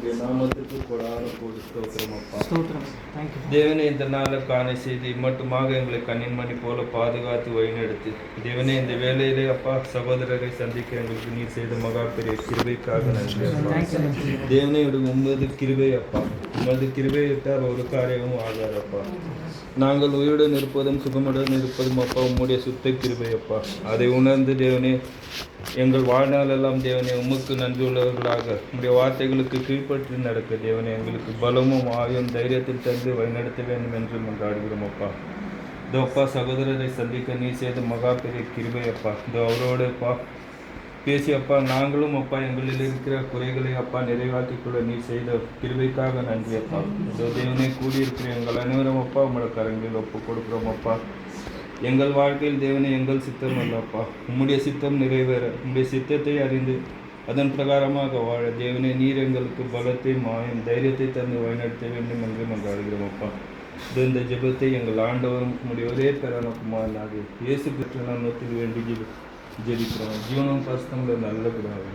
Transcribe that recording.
உம்முடைய நாமத்துக்கு கொடான கோடி ஸ்தோத்திரம் அப்பா. ஸ்தோத்திரம். தேங்க்யூ. தேவனே, இந்த நாளை காண செய்து மட்டுமாக எங்களை கண்ணின்மணி போல பாதுகாத்து வழிநடத்தி தேவனே, இந்த வேலையிலே அப்பா சகோதரரை சந்திக்க எங்களுக்கு நீ செய்த மகா பெரிய கிருபைக்காக நன்றி அப்பா. தேவனே, உமது கிருபை அப்பா, உமது கிருபை விட்டால் ஒரு காரியமும் ஆகாதப்பா. நாங்கள் உயிருடன் இருப்பதும் சுகமுடன் இருப்பதும் அப்பா உம்முடைய சுத்த கிருபை அப்பா. அதை உணர்ந்து தேவனே, எங்கள் வாழ்நாளெல்லாம் தேவனே உமக்கு நன்றி உள்ளவர்களாக உம்முடைய வார்த்தைகளுக்கு கீழ்ப்பற்றி நடக்க தேவனே எங்களுக்கு பலமும் ஆயும் தைரியத்தில் தந்து வழிநடத்த வேண்டும் என்று கொண்டாடுகிறோம் அப்பா. இதோ அப்பா சகோதரரை சந்திக்க நீ செய்த மகா பெரிய கிருபை அப்பா. இதோ அவரோடு அப்பா பேசி அப்பா நாங்களும் அப்பா எங்களில் இருக்கிற குறைகளை அப்பா நிறைவாக்கிக்கொள்ள நீ செய்த கிருபைக்காக நன்றி அப்பா. இதோ தேவனே, கூடியிருக்கிற எங்கள் அனைவரும் அப்பா உங்களோட கரங்களில் ஒப்பு கொடுக்குறோம் அப்பா. எங்கள் வாழ்க்கையில் தேவனே எங்கள் சித்தம் அல்லப்பா, உம்முடைய சித்தம் நிறைவேற உம்முடைய சித்தத்தை அறிந்து அதன் பிரகாரமாக வாழ தேவனே நீர் எங்களுக்கு பலத்தை மாயம் தைரியத்தை தந்து வழிநடத்த வேண்டும் என்று கொண்டாடுகிறோம் அப்பா. இந்த ஜெபத்தை எங்கள் ஆண்டவரும் உம்முடைய ஒரே பேரான குமாரனாக இயேசு கிறிஸ்து நாமத்தில் வேண்டி ஜெபிக்கிறோம். ஜீவனம் பரிசுத்தமுள்ள நல்ல பிதாவே.